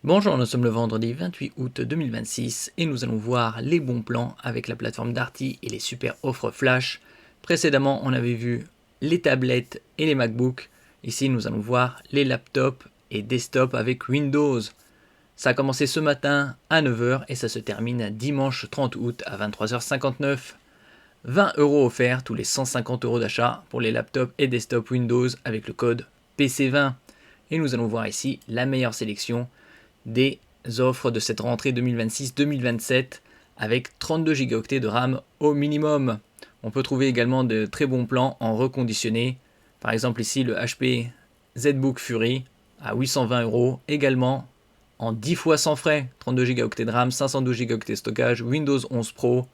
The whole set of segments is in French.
Bonjour, nous sommes le vendredi 28 août 2026 et nous allons voir les bons plans avec la plateforme Darty et les super offres flash. Précédemment, on avait vu les tablettes et les MacBooks. Ici, nous allons voir les laptops et desktops avec Windows. Ça a commencé ce matin à 9 h et ça se termine dimanche 30 août à 23h59. 20 € offerts tous les 150 € d'achat pour les laptops et desktops Windows avec le code PC20. Et nous allons voir ici la meilleure sélection des offres de cette rentrée 2026-2027 avec 32 Go de RAM au minimum. On peut trouver également de très bons plans en reconditionné. Par exemple ici le HP ZBook Fury à 820 €, également en 10 fois sans frais. 32 Go de RAM, 512 Go de stockage, Windows 11 Pro,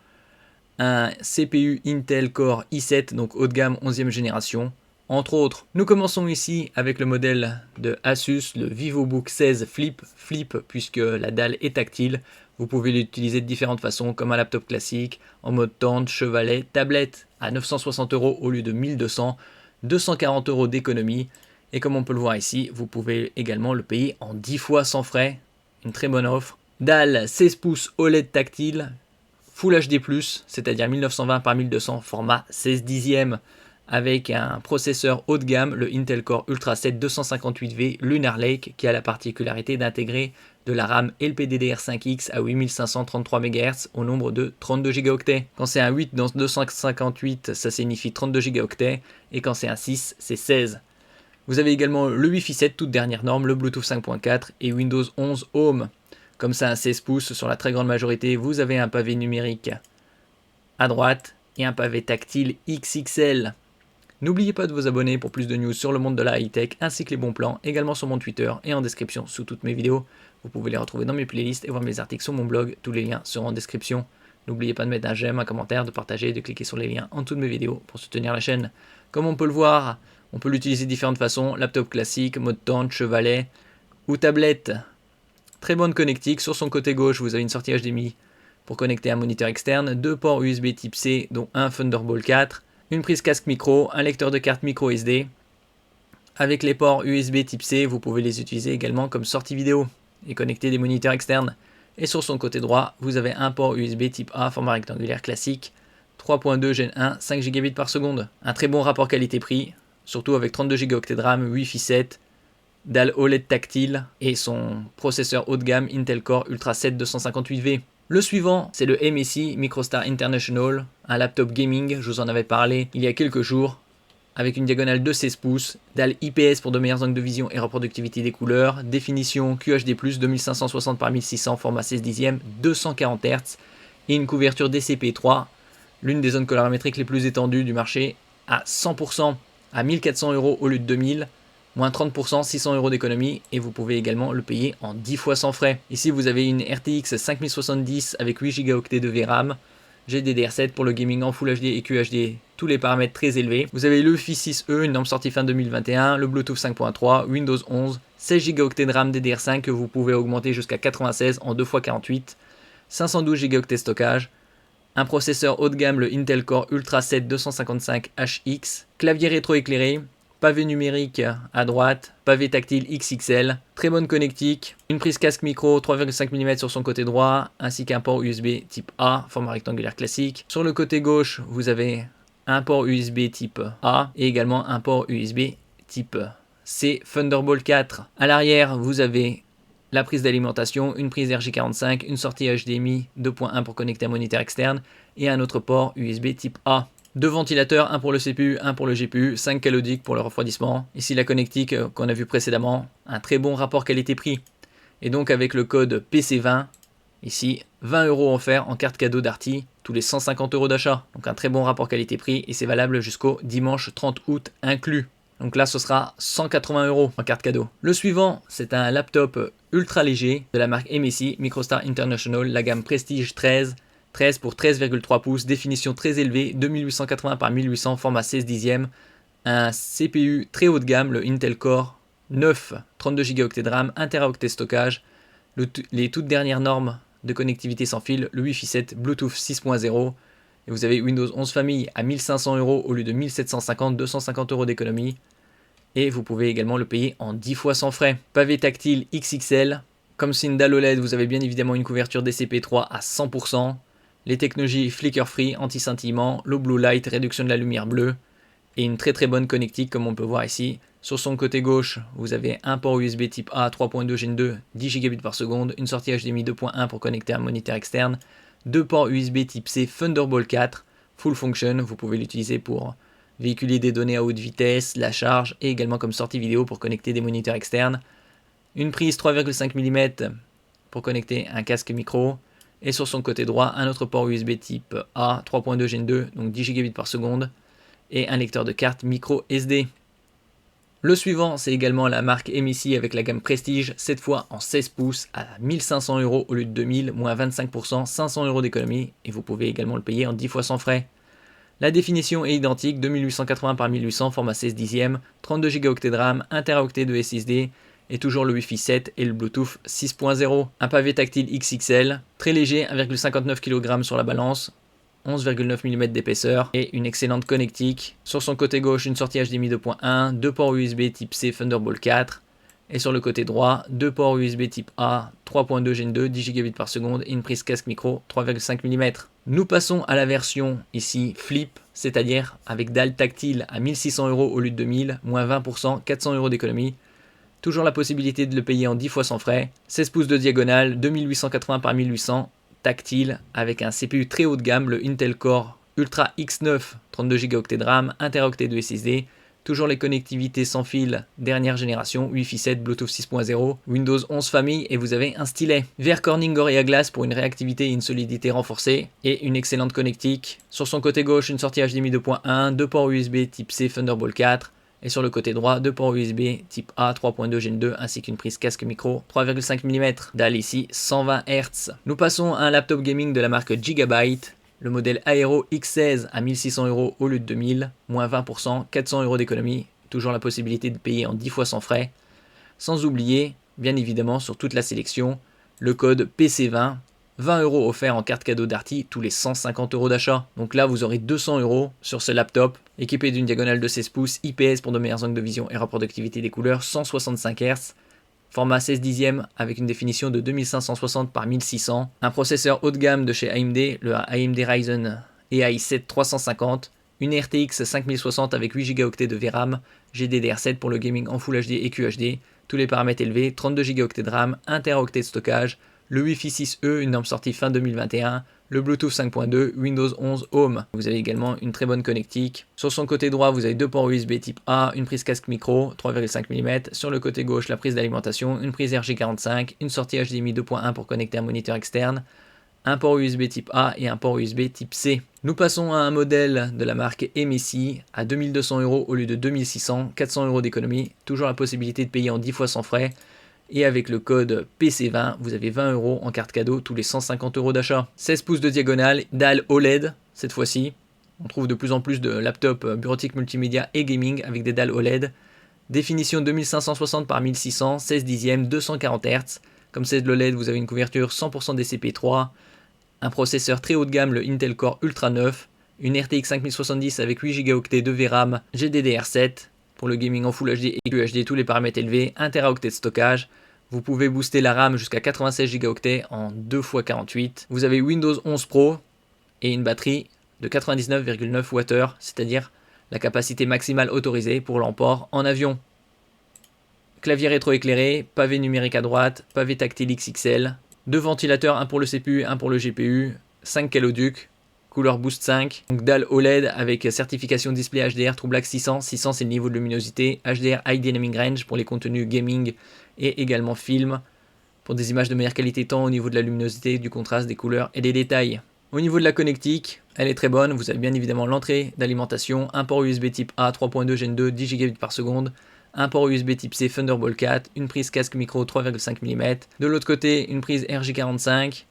un CPU Intel Core i7, donc haut de gamme 11e génération, entre autres. Nous commençons ici avec le modèle de Asus, le VivoBook 16 Flip, puisque la dalle est tactile. Vous pouvez l'utiliser de différentes façons, comme un laptop classique, en mode tente, chevalet, tablette, à 960 € au lieu de 1200, 240 € d'économie. Et comme on peut le voir ici, vous pouvez également le payer en 10 fois sans frais. Une très bonne offre. Dalle 16 pouces OLED tactile, Full HD+, c'est-à-dire 1920 par 1200, format 16 dixièmes, avec un processeur haut de gamme, le Intel Core Ultra 7 258V Lunar Lake, qui a la particularité d'intégrer de la RAM LPDDR5X à 8533 MHz au nombre de 32 Go. Quand c'est un 8 dans 258, ça signifie 32 Go, et quand c'est un 6, c'est 16. Vous avez également le Wi-Fi 7, toute dernière norme, le Bluetooth 5.4 et Windows 11 Home. Comme ça, un 16 pouces sur la très grande majorité, vous avez un pavé numérique à droite et un pavé tactile XXL. N'oubliez pas de vous abonner pour plus de news sur le monde de la high-tech ainsi que les bons plans, également sur mon Twitter et en description sous toutes mes vidéos. Vous pouvez les retrouver dans mes playlists et voir mes articles sur mon blog, tous les liens seront en description. N'oubliez pas de mettre un j'aime, un commentaire, de partager et de cliquer sur les liens en dessous de mes vidéos pour soutenir la chaîne. Comme on peut le voir, on peut l'utiliser de différentes façons, laptop classique, mode tente, chevalet ou tablette. Très bonne connectique, sur son côté gauche vous avez une sortie HDMI pour connecter un moniteur externe, 2 ports USB type C dont un Thunderbolt 4, une prise casque micro, un lecteur de carte micro SD. Avec les ports USB type C, vous pouvez les utiliser également comme sortie vidéo et connecter des moniteurs externes. Et sur son côté droit, vous avez un port USB type A format rectangulaire classique, 3.2 Gen 1, 5 Gb par seconde. Un très bon rapport qualité-prix, surtout avec 32 Go de RAM, Wi-Fi 7, dalle OLED tactile et son processeur haut de gamme Intel Core Ultra 7 258V. Le suivant, c'est le MSI Microstar International, un laptop gaming, je vous en avais parlé il y a quelques jours, avec une diagonale de 16 pouces, dalle IPS pour de meilleurs angles de vision et reproductivité des couleurs, définition QHD+, 2560 par 1600, format 16 dixièmes, 240 Hz, et une couverture DCP3, l'une des zones colorimétriques les plus étendues du marché, à 100%, à 1400 € au lieu de 2000, moins 30%, 600 € d'économie, et vous pouvez également le payer en 10 fois sans frais. Ici vous avez une RTX 5070 avec 8 Go de VRAM, GDDR7 pour le gaming en Full HD et QHD, tous les paramètres très élevés. Vous avez le Wi-Fi 6E, une norme sortie fin 2021, le Bluetooth 5.3, Windows 11, 16 Go de RAM DDR5 que vous pouvez augmenter jusqu'à 96 en 2x48, 512 Go de stockage, un processeur haut de gamme, le Intel Core Ultra 7 255HX, clavier rétro-éclairé, pavé numérique à droite, pavé tactile XXL, très bonne connectique, une prise casque micro 3,5 mm sur son côté droit, ainsi qu'un port USB type A, format rectangulaire classique. Sur le côté gauche, vous avez un port USB type A et également un port USB type C Thunderbolt 4. À l'arrière, vous avez la prise d'alimentation, une prise RJ45, une sortie HDMI 2.1 pour connecter un moniteur externe et un autre port USB type A. Deux ventilateurs, un pour le CPU, un pour le GPU, 5 calodiques pour le refroidissement. Ici la connectique qu'on a vu précédemment, un très bon rapport qualité-prix. Et donc avec le code PC20, ici 20 € offerts en carte cadeau Darty, tous les 150 € d'achat. Donc un très bon rapport qualité-prix et c'est valable jusqu'au dimanche 30 août inclus. Donc là ce sera 180 € en carte cadeau. Le suivant, c'est un laptop ultra léger de la marque MSI Microstar International, la gamme Prestige 13 pour 13,3 pouces, définition très élevée, 2880 par 1800, format 16 dixièmes, un CPU très haut de gamme, le Intel Core 9, 32 Go de RAM, 1 TB stockage, les toutes dernières normes de connectivité sans fil, le Wi-Fi 7, Bluetooth 6.0, et vous avez Windows 11 Famille à 1500 € au lieu de 1750, 250 € d'économie, et vous pouvez également le payer en 10 fois sans frais. Pavé tactile XXL, Comme c'est une dalle OLED, vous avez bien évidemment une couverture DCP3 à 100%, les technologies flicker free, anti-scintillement, low blue light, réduction de la lumière bleue, et une très bonne connectique comme on peut voir ici. Sur son côté gauche, vous avez un port USB type A 3.2 Gen 2, 10 Gb par seconde, une sortie HDMI 2.1 pour connecter un moniteur externe, deux ports USB type C Thunderbolt 4, full function, vous pouvez l'utiliser pour véhiculer des données à haute vitesse, la charge, et également comme sortie vidéo pour connecter des moniteurs externes. Une prise 3,5 mm pour connecter un casque micro, et sur son côté droit, un autre port USB type A 3.2 Gen 2, donc 10 Gb par seconde, et un lecteur de carte micro SD. Le suivant, c'est également la marque MSI avec la gamme Prestige, cette fois en 16 pouces à 1500 € au lieu de 2000, moins 25%, 500 € d'économie, et vous pouvez également le payer en 10 fois sans frais. La définition est identique, 2880 par 1800, format 16 dixièmes, 32 Go de RAM, 1 Teraoctet de SSD, et toujours le Wi-Fi 7 et le Bluetooth 6.0. Un pavé tactile XXL, très léger, 1,59 kg sur la balance, 11,9 mm d'épaisseur et une excellente connectique. Sur son côté gauche, une sortie HDMI 2.1, deux ports USB type C Thunderbolt 4, et sur le côté droit, deux ports USB type A 3.2 Gen 2, 10 Gb par seconde et une prise casque micro 3,5 mm. Nous passons à la version ici Flip, c'est-à-dire avec dalle tactile à 1600 € au lieu de 2000, moins 20%, 400 € d'économie. Toujours la possibilité de le payer en 10 fois sans frais. 16 pouces de diagonale, 2880 par 1800, tactile, avec un CPU très haut de gamme, le Intel Core Ultra X9, 32 Go de RAM, 1 Teraoctet de SSD. Toujours les connectivités sans fil dernière génération, Wi-Fi 7, Bluetooth 6.0, Windows 11 famille et vous avez un stylet. Verre Corning Gorilla Glass pour une réactivité et une solidité renforcée et une excellente connectique. Sur son côté gauche, une sortie HDMI 2.1, deux ports USB type C Thunderbolt 4 et sur le côté droit, deux ports USB type A 3.2 Gen 2 ainsi qu'une prise casque micro 3,5 mm. Dalle ici 120 Hz. Nous passons à un laptop gaming de la marque Gigabyte. Le modèle Aero X16 à 1600 € au lieu de 2000, moins 20%, 400 € d'économie, toujours la possibilité de payer en 10 fois sans frais. Sans oublier, bien évidemment, sur toute la sélection, le code PC20, 20 € offerts en carte cadeau Darty tous les 150 € d'achat. Donc là, vous aurez 200 € sur ce laptop, équipé d'une diagonale de 16 pouces, IPS pour de meilleurs angles de vision et reproductivité des couleurs, 165 Hz. Format 16 dixièmes avec une définition de 2560 par 1600, un processeur haut de gamme de chez AMD, le AMD Ryzen AI7 350, une RTX 5060 avec 8 Go de VRAM, GDDR7 pour le gaming en Full HD et QHD, tous les paramètres élevés, 32 Go de RAM, 1 Teraoctet de stockage, le Wi-Fi 6E, une norme sortie fin 2021, le Bluetooth 5.2, Windows 11 Home. Vous avez également une très bonne connectique. Sur son côté droit, vous avez deux ports USB type A, une prise casque micro, 3,5 mm. Sur le côté gauche, la prise d'alimentation, une prise RJ45, une sortie HDMI 2.1 pour connecter un moniteur externe, un port USB type A et un port USB type C. Nous passons à un modèle de la marque MSI à 2200 € au lieu de 2600, 400 € d'économie. Toujours la possibilité de payer en 10 fois sans frais. Et avec le code PC20, vous avez 20 € en carte cadeau tous les 150 € d'achat. 16 pouces de diagonale, dalle OLED cette fois-ci. On trouve de plus en plus de laptops bureautiques multimédia et gaming avec des dalles OLED. Définition 2560 par 1600, 16 dixièmes, 240 Hz. Comme c'est de l'OLED, vous avez une couverture 100% DCP3, un processeur très haut de gamme, le Intel Core Ultra 9, une RTX 5070 avec 8 Go de VRAM, GDDR7, pour le gaming en Full HD et QHD, tous les paramètres élevés, 1 Teraoctet de stockage. Vous pouvez booster la RAM jusqu'à 96 Go en 2x48. Vous avez Windows 11 Pro et une batterie de 99,9 Wh, c'est-à-dire la capacité maximale autorisée pour l'emport en avion. Clavier rétroéclairé, pavé numérique à droite, pavé tactile XXL, deux ventilateurs, un pour le CPU, un pour le GPU, 5 caloducs, couleur Boost 5, donc dalle OLED avec certification display HDR TrueBlack 600, 600 c'est le niveau de luminosité, HDR High Dynamic Range pour les contenus gaming et également film, pour des images de meilleure qualité tant au niveau de la luminosité, du contraste, des couleurs et des détails. Au niveau de la connectique, elle est très bonne, vous avez bien évidemment l'entrée d'alimentation, un port USB type A 3.2 Gen 2, 10 Gb par seconde, un port USB type C Thunderbolt 4, une prise casque micro 3,5 mm, de l'autre côté une prise RJ45,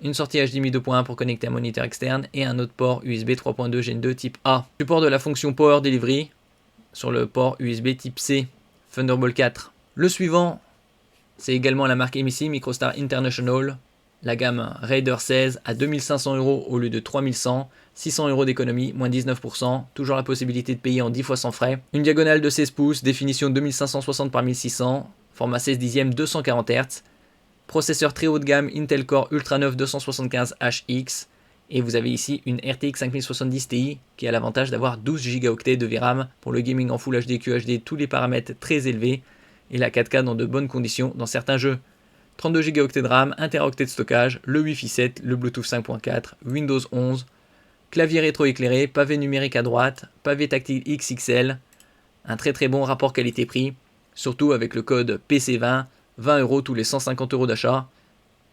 une sortie HDMI 2.1 pour connecter un moniteur externe et un autre port USB 3.2 Gen 2 type A. Support de la fonction Power Delivery sur le port USB type C Thunderbolt 4. Le suivant, c'est également la marque MSI Microstar International, la gamme Raider 16 à 2500 € au lieu de 3100, 600 € d'économie, moins 19%, toujours la possibilité de payer en 10 fois sans frais. Une diagonale de 16 pouces, définition 2560 par 1600, format 16 dixièmes, 240 Hz. Processeur très haut de gamme Intel Core Ultra 9 275HX. Et vous avez ici une RTX 5070 Ti qui a l'avantage d'avoir 12 Go de VRAM pour le gaming en Full HD, QHD, tous les paramètres très élevés. Et la 4K dans de bonnes conditions dans certains jeux. 32 Go de RAM, 1 TB de stockage, le Wi-Fi 7, le Bluetooth 5.4, Windows 11, clavier rétro-éclairé, pavé numérique à droite, pavé tactile XXL, un très bon rapport qualité-prix, surtout avec le code PC20, 20 € tous les 150 € d'achat,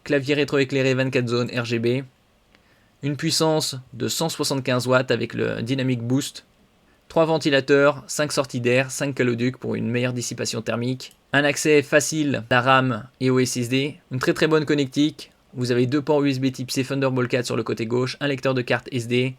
clavier rétro-éclairé 24 zones RGB, une puissance de 175 watts avec le Dynamic Boost, 3 ventilateurs, 5 sorties d'air, 5 caloducs pour une meilleure dissipation thermique, un accès facile à RAM et au SSD, une très bonne connectique. Vous avez 2 ports USB type C Thunderbolt 4 sur le côté gauche, un lecteur de carte SD.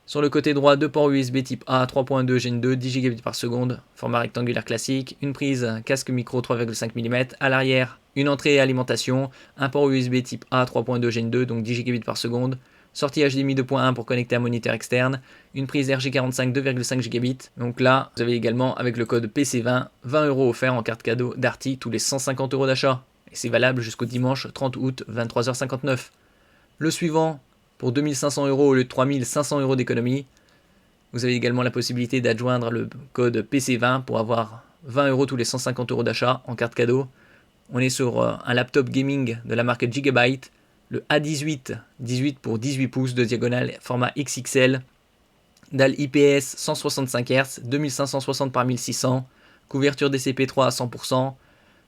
Sur le côté droit, 2 ports USB type A 3.2 Gen 2, 10 Gb par seconde, format rectangulaire classique, une prise casque micro 3,5 mm. À l'arrière, une entrée alimentation, un port USB type A 3.2 Gen 2, donc 10 Gb par seconde. Sortie HDMI 2.1 pour connecter un moniteur externe, une prise RJ45 2,5 Gb. Donc là, vous avez également avec le code PC20, 20 € offerts en carte cadeau Darty tous les 150 € d'achat. Et c'est valable jusqu'au dimanche 30 août 23h59. Le suivant, pour 2500 € au lieu de 3500 € d'économie. Vous avez également la possibilité d'adjoindre le code PC20 pour avoir 20 € tous les 150 € d'achat en carte cadeau. On est sur un laptop gaming de la marque Gigabyte, le A18, 18 pour 18 pouces de diagonale, format XXL, dalle IPS 165 Hz, 2560 par 1600, couverture DCP3 à 100%,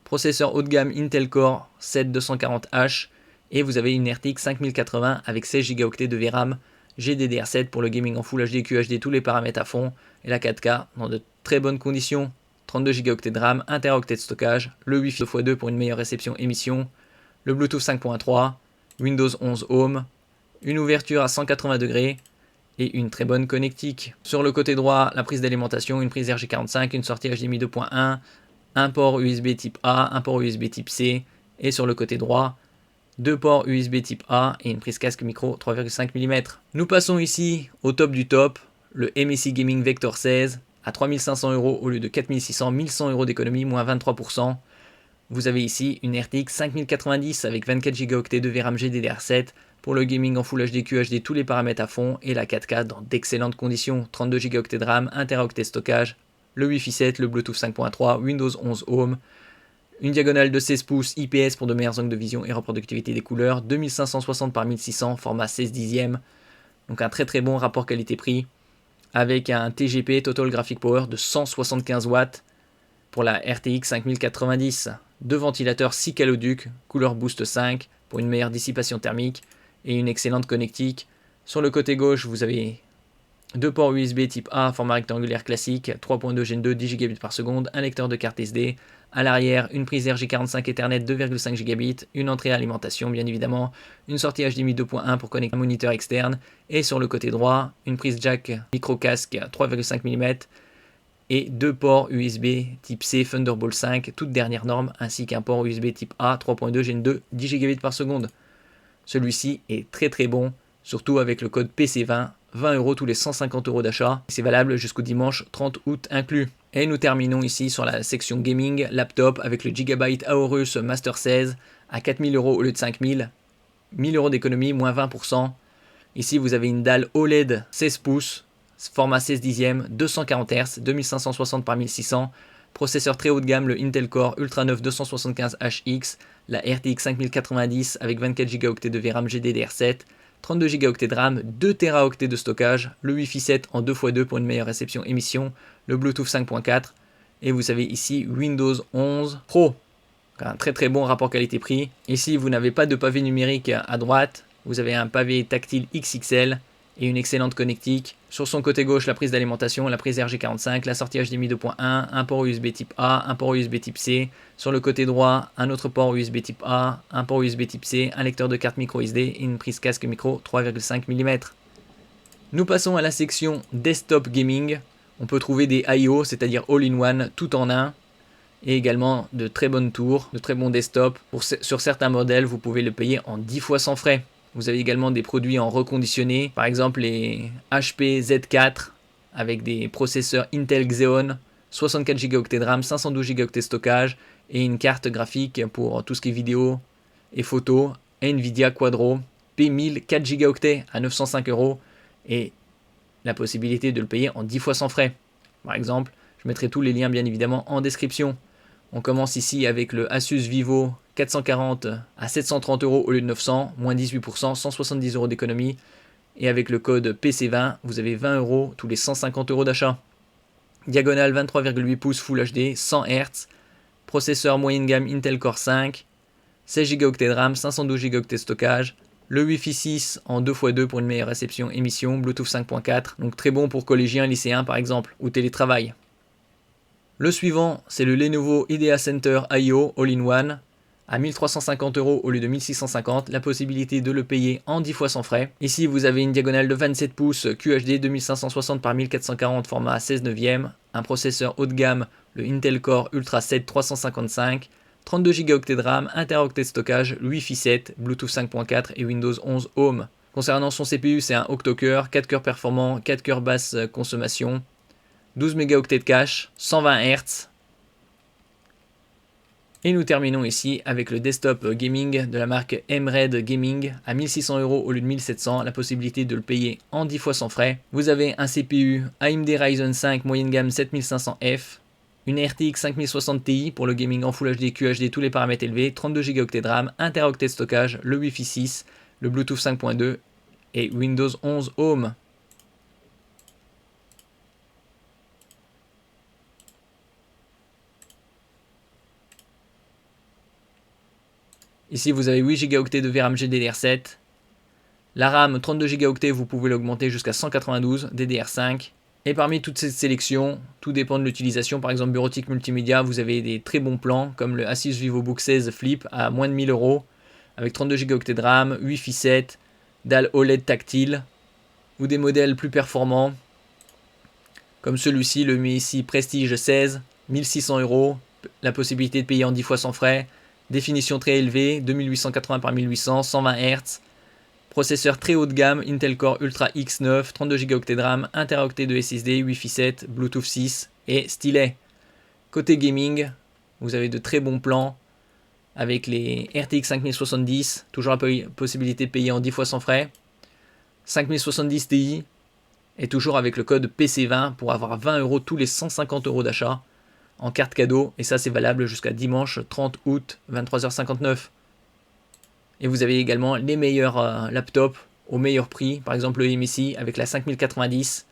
processeur haut de gamme Intel Core 7240H, et vous avez une RTX 5080 avec 16 Go de VRAM, GDDR7 pour le gaming en Full HD, QHD, tous les paramètres à fond, et la 4K dans de très bonnes conditions, 32 Go de RAM, 1 TB de stockage, le Wi-Fi 2x2 pour une meilleure réception émission, le Bluetooth 5.3, Windows 11 Home, une ouverture à 180 degrés et une très bonne connectique. Sur le côté droit, la prise d'alimentation, une prise RJ45, une sortie HDMI 2.1, un port USB type A, un port USB type C, et sur le côté droit, 2 ports USB type A et une prise casque micro 3,5 mm. Nous passons ici au top du top, le MSI Gaming Vector 16 à 3500 € au lieu de 4600, 1100 € d'économie, moins 23%. Vous avez ici une RTX 5090 avec 24 Go de VRAM GDDR7 pour le gaming en Full HD, QHD, tous les paramètres à fond et la 4K dans d'excellentes conditions. 32 Go de RAM, 1 TB de stockage, le Wi-Fi 7, le Bluetooth 5.3, Windows 11 Home, une diagonale de 16 pouces IPS pour de meilleurs angles de vision et reproductivité des couleurs, 2560 par 1600, format 16 dixièmes, donc un très bon rapport qualité-prix avec un TGP Total Graphic Power de 175 watts pour la RTX 5090. 2 ventilateurs 6 caloducs, couleur Boost 5 pour une meilleure dissipation thermique et une excellente connectique. Sur le côté gauche, vous avez 2 ports USB type A, format rectangulaire classique, 3.2 Gen 2, 10 Gb par seconde, un lecteur de carte SD. À l'arrière, une prise RJ45 Ethernet 2,5 Gb, une entrée alimentation bien évidemment, une sortie HDMI 2.1 pour connecter un moniteur externe. Et sur le côté droit, une prise jack micro casque 3,5 mm. Et 2 ports USB type C Thunderbolt 5, toute dernière norme, ainsi qu'un port USB type A 3.2 Gen 2, 10 Gb par seconde. Celui-ci est très bon, surtout avec le code PC20, 20 € tous les 150 € d'achat. C'est valable jusqu'au dimanche 30 août inclus. Et nous terminons ici sur la section gaming, laptop avec le Gigabyte Aorus Master 16 à 4000 € au lieu de 5000, 1000 € d'économie, moins 20%. Ici vous avez une dalle OLED 16 pouces, format 16 dixièmes, 240 Hz, 2560 par 1600, processeur très haut de gamme, le Intel Core Ultra 9 275HX, la RTX 5090 avec 24 Go de VRAM GDDR7, 32 Go de RAM, 2 TB de stockage, le Wi-Fi 7 en 2x2 pour une meilleure réception émission, le Bluetooth 5.4, et vous avez ici Windows 11 Pro. Un très bon rapport qualité-prix. Ici, vous n'avez pas de pavé numérique à droite, vous avez un pavé tactile XXL, et une excellente connectique. Sur son côté gauche, la prise d'alimentation, la prise RJ45, la sortie HDMI 2.1, un port USB type A, un port USB type C. Sur le côté droit, un autre port USB type A, un port USB type C, un lecteur de carte micro SD et une prise casque micro 3,5 mm. Nous passons à la section Desktop Gaming. On peut trouver des I/O, c'est-à-dire all-in-one, tout en un. Et également de très bonnes tours, de très bons desktops. Sur certains modèles, vous pouvez le payer en 10 fois sans frais. Vous avez également des produits en reconditionné, par exemple les HP Z4 avec des processeurs Intel Xeon, 64 Go de RAM, 512 Go de stockage et une carte graphique pour tout ce qui est vidéo, et photo, Nvidia Quadro P1000 4 Go à 905 € et la possibilité de le payer en 10 fois sans frais. Par exemple, je mettrai tous les liens bien évidemment en description. On commence ici avec le Asus Vivo 440 à 730 € au lieu de 900, moins 18%, 170 € d'économie. Et avec le code PC20, vous avez 20 € tous les 150 € d'achat. Diagonale 23,8 pouces Full HD, 100 Hz, processeur moyenne gamme Intel Core 5, 16 Go de RAM, 512 Go de stockage, le Wi-Fi 6 en 2x2 pour une meilleure réception émission, Bluetooth 5.4, donc très bon pour collégiens, lycéens par exemple, ou télétravail. Le suivant, c'est le Lenovo IDEA Center IO All-in-One, à 1350 € au lieu de 1650, la possibilité de le payer en 10 fois sans frais. Ici, vous avez une diagonale de 27 pouces QHD 2560 par 1440 format 16 neuvième, un processeur haut de gamme, le Intel Core Ultra 7 355, 32 Go de RAM, 1 Teraoctet de stockage, Wi-Fi 7, Bluetooth 5.4 et Windows 11 Home. Concernant son CPU, c'est un octo-cœur, 4 cœurs performants, 4 cœurs basse consommation, 12 mégaoctets de cache, 120 Hz. Et nous terminons ici avec le desktop gaming de la marque MRED Gaming à 1600 € au lieu de 1700, la possibilité de le payer en 10 fois sans frais. Vous avez un CPU AMD Ryzen 5 moyenne gamme 7500F, une RTX 5060 Ti pour le gaming en Full HD, QHD, tous les paramètres élevés, 32 Go de RAM, 1 Teraoctet de stockage, le Wi-Fi 6, le Bluetooth 5.2 et Windows 11 Home. Ici, vous avez 8 Go de VRAM GDDR7. La RAM, 32 Go, vous pouvez l'augmenter jusqu'à 192 DDR5. Et parmi toutes ces sélections, tout dépend de l'utilisation. Par exemple, bureautique multimédia, vous avez des très bons plans, comme le Asus VivoBook 16 Flip à moins de 1000 €, avec 32 Go de RAM, Wi-Fi 7, dalle OLED tactile, ou des modèles plus performants, comme celui-ci, le MISI Prestige 16, 1600 €, la possibilité de payer en 10 fois sans frais, définition très élevée, 2880 par 1800, 120 Hz, processeur très haut de gamme, Intel Core Ultra X9, 32 Go de RAM, 1 Teraoctet de SSD, Wi-Fi 7, Bluetooth 6 et stylet. Côté gaming, vous avez de très bons plans avec les RTX 5070, toujours la possibilité de payer en 10 fois sans frais, 5070 Ti, et toujours avec le code PC20 pour avoir 20 € tous les 150 € d'achat en carte cadeau, et ça c'est valable jusqu'à dimanche 30 août 23h59. Et vous avez également les meilleurs laptops au meilleur prix, par exemple le MSI avec la 5090,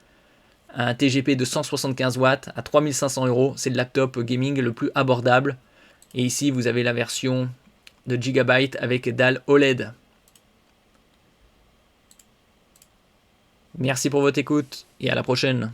un TGP de 175 watts à 3500 €, c'est le laptop gaming le plus abordable. Et ici vous avez la version de Gigabyte avec dalle OLED. Merci pour votre écoute et à la prochaine.